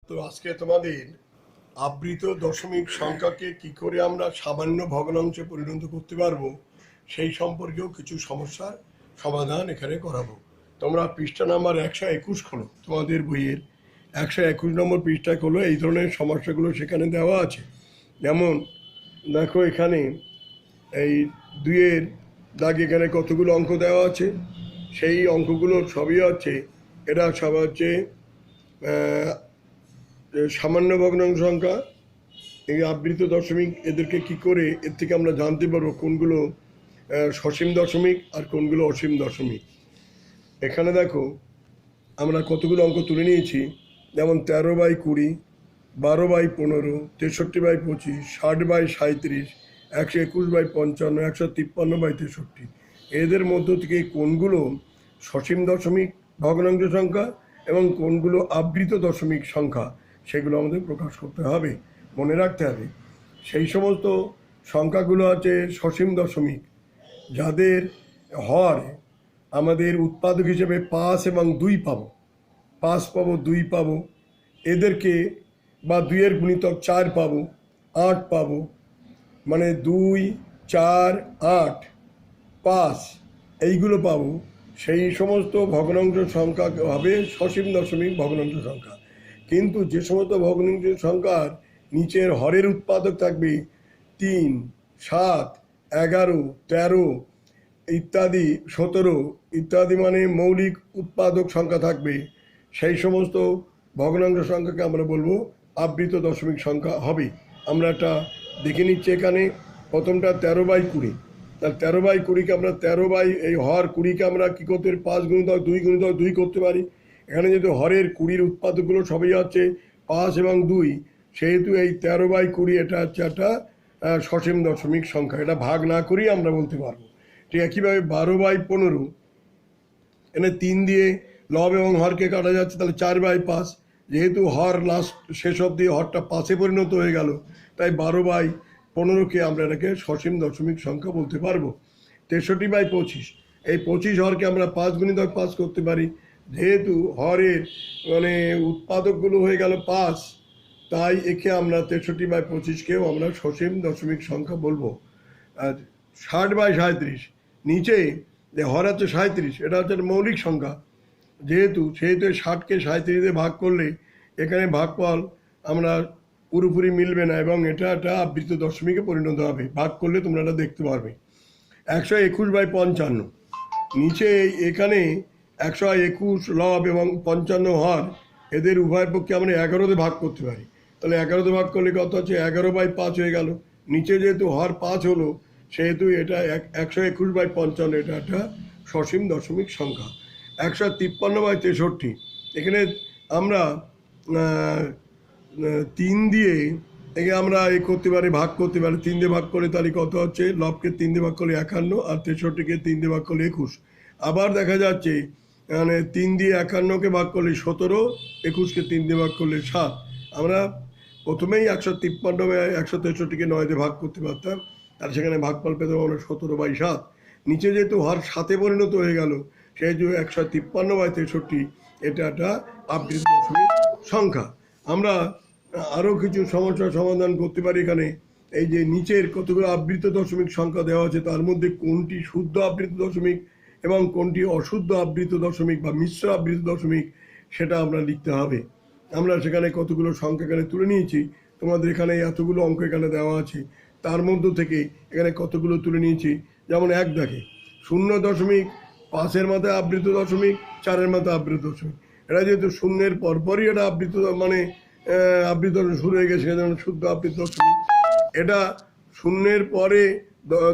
তো আজকে তোমাদের আবৃত দশমিক সংখ্যাকে কি করে আমরা সামান্য ভগ্নাংশে পরিণত করতে পারবো সেই সম্পর্কেও কিছু সমস্যার সমাধান এখানে করাবো। তোমরা পৃষ্ঠা নাম্বার 121 খোলো, তোমাদের বইয়ের 121 নম্বর পৃষ্ঠায় খোলো। এই ধরনের সমস্যাগুলো সেখানে দেওয়া আছে। যেমন দেখো এখানে এই 2-এর দাগে এখানে কতগুলো অঙ্ক দেওয়া আছে, সেই অঙ্কগুলোর সবই হচ্ছে এটা সব হচ্ছে সামান্য ভগ্নাংশ সংখ্যা, এই আবৃত দশমিক। এদেরকে কি করে এর থেকে আমরা জানতে পারবো কোনগুলো সসীম দশমিক আর কোনগুলো অসীম দশমিক। এখানে দেখো আমরা কতগুলো অঙ্ক তুলে নিয়েছি, যেমন 13/20, 12/15, 63/25, 60/37, 121/55, 153/63। এদের মধ্য থেকে কোনগুলো সসীম দশমিক ভগ্নাংশ সংখ্যা এবং কোনগুলো আবৃত দশমিক সংখ্যা সেগুলো আমাদের প্রকাশ করতে হবে, মনে রাখতে হবে। সেই সমস্ত সংখ্যাগুলো আছে সসীম দশমিক, যাদের হর আমাদের উৎপাদক হিসেবে 5 এবং 2 পাবো, 5 পাবো, 2 পাবো। এদেরকে বা 2-এর গুণিতক 4 পাবো, 8 পাবো, মানে 2, 4, 8, 5 এইগুলো পাবো। সেই সমস্ত ভগ্নাংশ সংখ্যা হবে সসীম দশমিক ভগ্নাংশ সংখ্যা। কিন্তু যে সমস্ত ভগ্নাংশ সংখ্যার নিচের হরের উৎপাদক থাকবে 3, 7, 11, 13 ইত্যাদি, 17 ইত্যাদি, মানে মৌলিক উৎপাদক সংখ্যা থাকবে, সেই সমস্ত ভগ্নাংশ সংখ্যাকে আমরা বলবো আবৃত দশমিক সংখ্যা হবে। আমরা একটা দেখে নিচ্ছি এখানে। প্রথমটা 13/20, তাহলে 13/20কে আমরা 13 এই হর 20কে আমরা কী করতে পারি, 5 গুণিতক 2 গুণিতক 2 করতে পারি। এখানে যেহেতু হরের 20 উৎপাদকগুলো সবই হচ্ছে 5 এবং 2, সেহেতু এই 13/20 এটা হচ্ছে একটা সসীম দশমিক সংখ্যা। এটা ভাগ না করেই আমরা বলতে পারবো। ঠিক একইভাবে 12/15, এখানে 3 দিয়ে লব এবং হরকে কাটা যাচ্ছে, তাহলে 4/5। যেহেতু হর লাস্ট শেষ অবধি হরটা 5-এ পরিণত হয়ে গেল, তাই 12/15কে আমরা এটাকে সসীম দশমিক সংখ্যা বলতে পারবো। 63/25, এই 25 হরকে আমরা 5 গুণিতক 5 করতে পারি। যেহেতু হরের মানে উৎপাদকগুলো হয়ে গেল 5, তাই একে আমরা 63/25কেও আমরা সসীম দশমিক সংখ্যা বলবো। আর 60/37, নিচে যে হর আছে 37, এটা হচ্ছে মৌলিক সংখ্যা। যেহেতু 60কে 37 ভাগ করলে এখানে ভাগফল আমরা পুরোপুরি মিলবে না এবং এটা একটা আবৃত দশমিকে পরিণত হবে। ভাগ করলে তোমরা এটা দেখতে পারবে। 121/55, নিচে এখানে 121 লব এবং 55 হর, এদের উভয় পক্ষে আমরা 11তে ভাগ করতে পারি। তাহলে 11তে ভাগ করলে কত হচ্ছে, 11/5 হয়ে গেল। নিচে যেহেতু হর 5 হলো, সেহেতু এটা 121/55, এটা একটা সসীম দশমিক সংখ্যা। 153/63, এখানে আমরা 3 দিয়ে একে আমরা করতে পারি, ভাগ করতে পারি। 3 দিয়ে ভাগ করলে তাহলে কত হচ্ছে, লবকে 3 দিয়ে ভাগ করলে 51 আর 63কে 3 দিয়ে ভাগ করলে 21। আবার দেখা যাচ্ছে মানে 3 দিয়ে 51কে ভাগ করলে 17, 21কে 3 দিয়ে ভাগ করলে 7। আমরা প্রথমেই 153/163কে 9 দিয়ে ভাগ করতে পারতাম, আর সেখানে ভাগফল পেতাম আমরা 17/7। নিচে যেহেতু হর 7-এ পরিণত হয়ে গেল, সেই যে 153/63 এটা একটা আবৃত দশমিক সংখ্যা। আমরা আরও কিছু সমস্যার সমাধান করতে পারি। এখানে এই যে নিচের কতগুলো আবৃত দশমিক সংখ্যা দেওয়া আছে, তার মধ্যে কোনটি শুদ্ধ আবৃত দশমিক এবং কোনটি অশুদ্ধ আবৃত দশমিক বা মিশ্র আবৃত দশমিক, সেটা আমরা লিখতে হবে। আমরা সেখানে কতগুলো সংখ্যা এখানে তুলে নিয়েছি, তোমাদের এখানে এতগুলো অঙ্ক এখানে দেওয়া আছে, তার মধ্য থেকে এখানে কতগুলো তুলে নিয়েছি। যেমন 1 দেখে 0.5-এর মাথায় আবৃত দশমিক, 4-এর মাথায় আবৃত দশমিক। এটা যেহেতু 0-এর পরপরই এটা আবৃত মানে আবৃত শুরু হয়ে গেছে, যেমন শুদ্ধ আবৃত দশমিক। এটা 0-এর পরে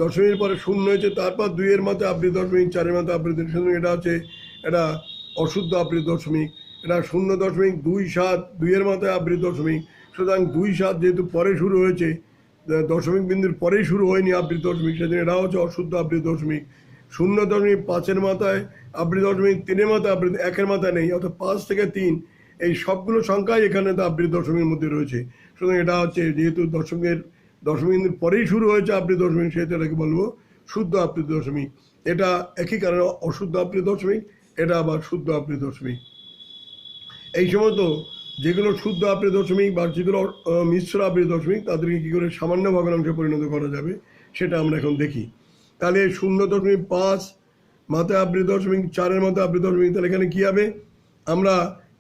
দশমিকের পরে 0 হয়েছে, তারপর 2-এর মাথায় আবৃত দশমিক, 4-এর মাথায় আবৃত দশমিক, এটা হচ্ছে এটা অশুদ্ধ আবৃত দশমিক। এটা 0.27, 2-এর মাথায় আবৃত দশমিক। সুতরাং 2-7 যেহেতু পরে শুরু হয়েছে, দশমিক বিন্দুর পরেই শুরু হয়নি আবৃত দশমিক, সেদিন এটা হচ্ছে অশুদ্ধ আবৃত দশমিক। 0.5-এর মাথায় আবৃত দশমিক, 3-এর মাথায় আবৃত, 1-এর মাথায় নেই, অর্থাৎ 5 থেকে 3 এই সবগুলো সংখ্যাই এখানে তো আবৃত দশমিকের মধ্যে রয়েছে। সুতরাং এটা হচ্ছে যেহেতু দশমিক বিন্দুর পরেই শুরু হয়েছে আবৃত দশমিক, সেহেতু এটাকে বলবো শুদ্ধ আবৃত দশমিক। এটা একই কারণে অশুদ্ধ আবৃত দশমিক, এটা আবার শুদ্ধ আবৃত দশমিক। এই সমস্ত যেগুলো শুদ্ধ আবৃত দশমিক বা যেগুলো মিশ্র আবৃত দশমিক তাদেরকে কী করে সামান্য ভগ্নাংশে পরিণত করা যাবে সেটা আমরা এখন দেখি। তাহলে 0.5 মাথায় আবৃত দশমিক, 4-এর মাথায় আবৃত দশমিক, তাহলে এখানে কী হবে, আমরা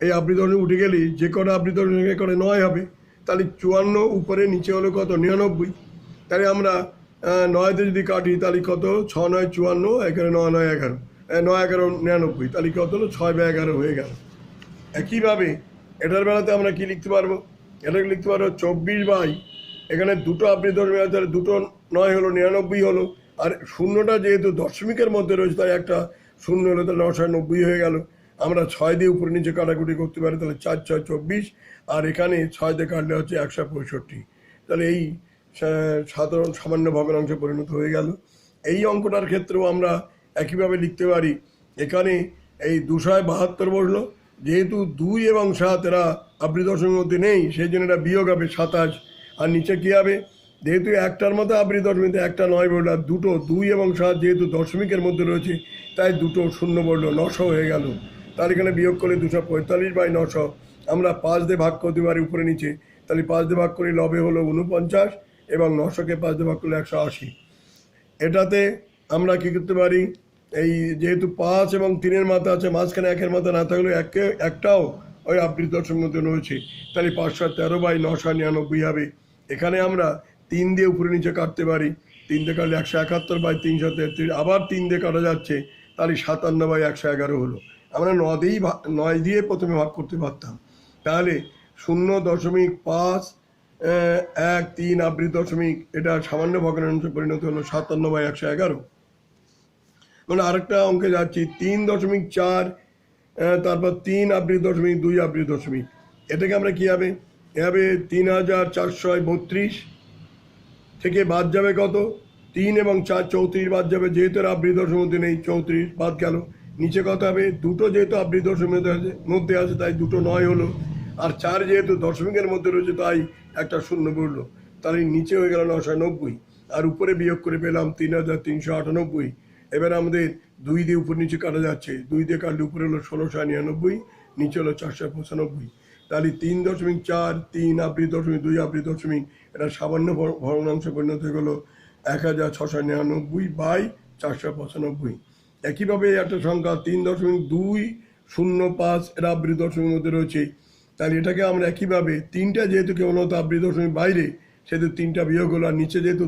এই আবৃত দশমিক উঠে গেলেই যে কটা আবৃত দশমিক করে 9 হবে, তাহলে 54 উপরে নিচে হলো কত 99। তাহলে আমরা 9তে যদি কাটি তাহলে কত 6 9 54, এখানে 9 9 11, 9 11 99, তাহলে কত হলো 6 বা 11 হয়ে গেল। একইভাবে এটার বেলাতে আমরা কি লিখতে পারবো, এটাকে লিখতে পারবো 24 এখানে দুটো আবৃত দশমিক আছে, তাহলে দুটো 9 হলো 99 হলো, আর শূন্যটা যেহেতু দশমিকের মধ্যে রয়েছে তাই একটা শূন্য হলো, তাহলে 990 হয়ে গেল। আমরা 6 দিয়ে উপরে নিচে কাটাকুটি করতে পারি, তাহলে 4 6 24, আর এখানে 6 দিয়ে কাটলে হচ্ছে 165। তাহলে এই সাধারণ সামান্য ভগ্নাংশে পরিণত হয়ে গেল। এই অঙ্কটার ক্ষেত্রেও আমরা একইভাবে লিখতে পারি। এখানে এই 272 বসলো, যেহেতু 2 এবং 7 এরা আবৃত দশমিকের মধ্যে নেই সেই জন্য এটা বিয়োগ হবে 27, আর নিচে কী হবে, যেহেতু একটার মতো আবৃত দশমিক একটা 9 বললো, আর দুটো 2 এবং 7 যেহেতু দশমিকের মধ্যে রয়েছে তাই দুটো শূন্য বললো, 900 হয়ে গেল। তার এখানে বিয়োগ করলে 245/900, আমরা 5 দিয়ে ভাগ করতে পারি উপরে নিচে, তাহলে 5 দিয়ে ভাগ করে লবে হলো 49 এবং 900কে 5 দিয়ে ভাগ করলে 180। এটাতে আমরা কী করতে পারি, এই যেহেতু 5 এবং 3-এর মাথা আছে, মাঝখানে 1-এর মাথা না থাকলেও একটাও ওই আবৃত দশমিকের মধ্যে রয়েছে, তাহলে 513/999 হবে। এখানে আমরা 3 দিয়ে উপরে নিচে কাটতে পারি, 3 দিয়ে কাটলে 171/333, আবার 3 দিয়ে কাটা যাচ্ছে, তাহলে 57/111 হলো। আমরা 9 দিয়ে প্রথমে ভাগ করতে পারতাম, তাহলে 0.513 আবৃত দশমিক এটা সামান্য ভগ্নাংশে পরিণত হলো 57/111। মানে আরেকটা অঙ্কে যাচ্ছি 3.4, তারপর 3 আবৃত দশমিক 2 আবৃত দশমিক, এটাকে আমরা কী হবে, এ হবে 3432 থেকে বাদ যাবে কত 3 এবং 4 34 বাদ যাবে, যেহেতু আবৃত দশমিকের মধ্যে নেই 34 বাদ গেল। নিচে কত হবে, দুটো যেহেতু আবৃত দশমিকের মধ্যে আছে তাই দুটো 9 হলো, আর 4 যেহেতু দশমিকের মধ্যে রয়েছে তাই একটা শূন্য পড়লো, তাহলে নিচে হয়ে গেল 990, আর উপরে বিয়োগ করে পেলাম 3398। এবার আমাদের 2 দিয়ে উপর নিচে কাটা যাচ্ছে, 2 দিয়ে কাটলে উপরে হলো 1699, নিচে হলো 495। তাহলে 3.4 3 আবৃত দশমিক 2 আবৃত দশমিক এটা সামান্য ভগ্নাংশে পরিণত হয়ে গেলো 1699/495। একইভাবে একটা সংখ্যা 3.205 এর আবৃত দশমিকের মধ্যে রয়েছে, তাহলে এটাকে আমরা একইভাবে 3টা যেহেতু কেবলমাত্র আবৃত দশমিক বাইরে সেহেতু 3টা বিয়োগ হলো, আর নিচে যেহেতু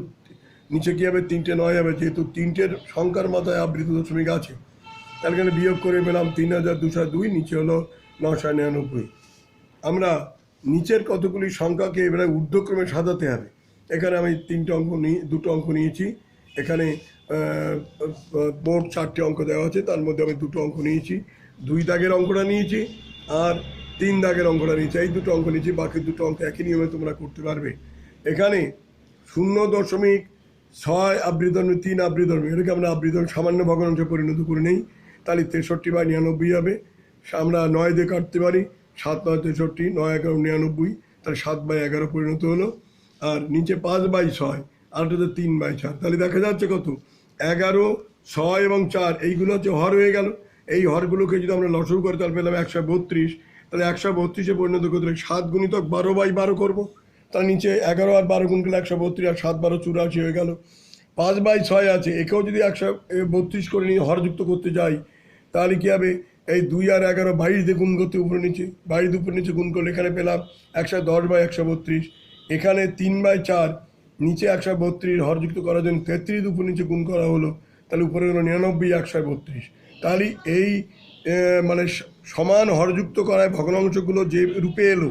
নিচে কী হবে 3টে 9 হবে, যেহেতু 3টের সংখ্যার মাথায় আবৃত দশমিক আছে, তার এখানে বিয়োগ করে পেলাম 3202, নিচে হলো 999। আমরা নিচের কতগুলি সংখ্যাকে এবারে ঊর্ধ্বক্রমে সাজাতে হবে। এখানে আমি 2টো অঙ্ক নিয়েছি, এখানে মোট 4টে অঙ্ক দেওয়া আছে, তার মধ্যে আমি 2টো অঙ্ক নিয়েছি, 2 দাগের অঙ্কটা নিয়েছি আর 3 দাগের অঙ্কটা নিয়েছি, এই 2টো অঙ্ক নিয়েছি, বাকি 2টো অঙ্ক একই নিয়মে তোমরা করতে পারবে। এখানে 0.6 আবৃত দশমিক 3 আবৃত দশমিক এটাকে আমরা আবৃত সামান্য ভগ্নাংশে পরিণত করে নেই, তাহলে 63/99 হবে। আমরা 9 দিয়ে কাটতে পারি, 7 9 63, 9 11 99, তাহলে 7/11 পরিণত হলো। আর নিচে 5/6 আর ওটাতে 3/4, তাহলে দেখা যাচ্ছে কত 11 6 এবং 4 এইগুলো হচ্ছে হর হয়ে গেল। এই হরগুলোকে যদি আমরা লসগু করি তাহলে পেলাম 132, তাহলে 132-এ পরিণত করতে 7 গুণিতক 12/12 করবো, তার নিচে 11 আর 12 গুণ করলে 132, আর 7 12 84 হয়ে গেল। 5/6 আছে, একেও যদি 132 করে নিয়ে হরযুক্ত করতে যাই তাহলে কী হবে, এই 2 আর 11 22 দিয়ে গুণ করতে উপরে নিচে, 22 উপরে নিচে গুণ করলে এখানে পেলাম 110/132। এখানে 3/4 নিচে 132 হরযুক্ত করার জন্য 33 উপর নিচে গুণ করা হলো, তাহলে উপরে হলো 99/132। তাহলে এই মানে সমান হরযুক্ত করায় ভগ্নাংশগুলো যে রূপে এলো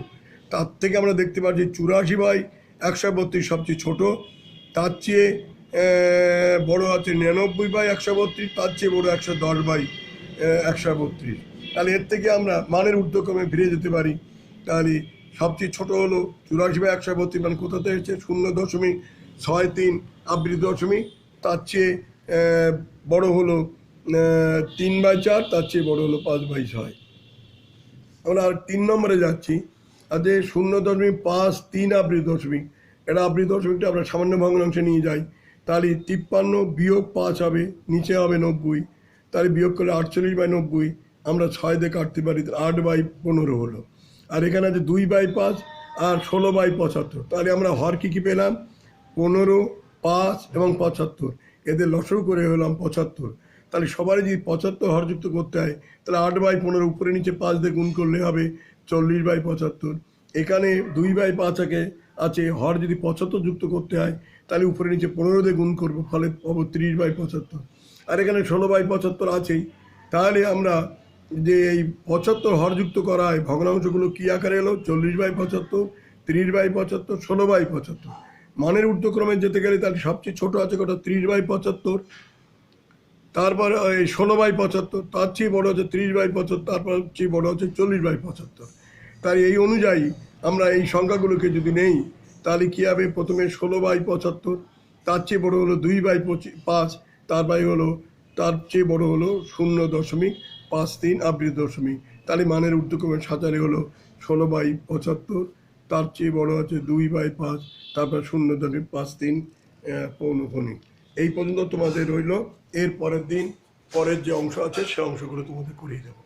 তার থেকে আমরা দেখতে পাচ্ছি 84/132 সবচেয়ে ছোট, তার চেয়ে বড় আছে 99/132, তার চেয়ে বড় 110/132। তাহলে এর থেকে আমরা মানের ঊর্ধ্বক্রমে ফিরে যেতে পারি। তাহলে সবচেয়ে ছোট হলো 84/132, মানে কোথাতে হচ্ছে 0.63 আবৃত দশমিক, তার চেয়ে বড় হলো 3/4, তার চেয়ে বড় হলো 5/6। আমরা আর 3 নম্বরে যাচ্ছি, আর যে 0.53 আবৃত দশমিক এটা আবৃত দশমিকটা আমরা সামান্য ভগ্নাংশে নিয়ে যাই, তাহলে 53 - 5 হবে, নিচে হবে 90, তাহলে বিয়োগ করলে 48/90, আমরা 6 দিয়ে কাটতে পারি, 8/15 হলো। আর এখানে আছে 2/5 আর 16/75। তাহলে আমরা হর কী পেলাম? 15, 5 এবং 75। এদের লসও করে হলাম 75। তাহলে সবারই যদি 75 হরযুক্ত করতে হয়, তাহলে 8/15 উপরে নিচে 5 দিয়ে গুণ করলে হবে 40/75। এখানে 2/5 আছে, হর যদি 75 যুক্ত করতে হয় তাহলে উপরে নিচে 15 দিয়ে গুণ করবো, ফলে পাবো 30/75। আর এখানে 16/75 আছেই। তাহলে আমরা যে এই 75 হরযুক্ত করা হয়, ভগ্নাংশগুলো কী আকারে এলো? 40/75, 30/75, 16/75। মানের ঊর্ধ্বক্রমে যেতে গেলে তাহলে সবচেয়ে ছোট আছে কত? 30/75। তারপর এই 16/75, তার চেয়ে বড় হচ্ছে 30/75, তারপর চেয়ে বড় হচ্ছে 40/75। তাই এই অনুযায়ী আমরা এই সংখ্যাগুলোকে যদি নেই তাহলে কী হবে? প্রথমে 16/75, তার চেয়ে বড় হলো 2/5, তার চেয়ে বড় হলো 0.53 আবৃত দশমিক। তাহলে মানের ঊর্ধ্বক্রমে সাজালে হলো 16/75, তার চেয়ে বড় হচ্ছে 2/5, তারপর 0.53 পৌনঃপুনিক। এই পর্যন্ত তোমাদের রইল। এর পরের দিন পরের যে অংশ আছে সে অংশগুলো তোমাদের করিয়ে দেবো।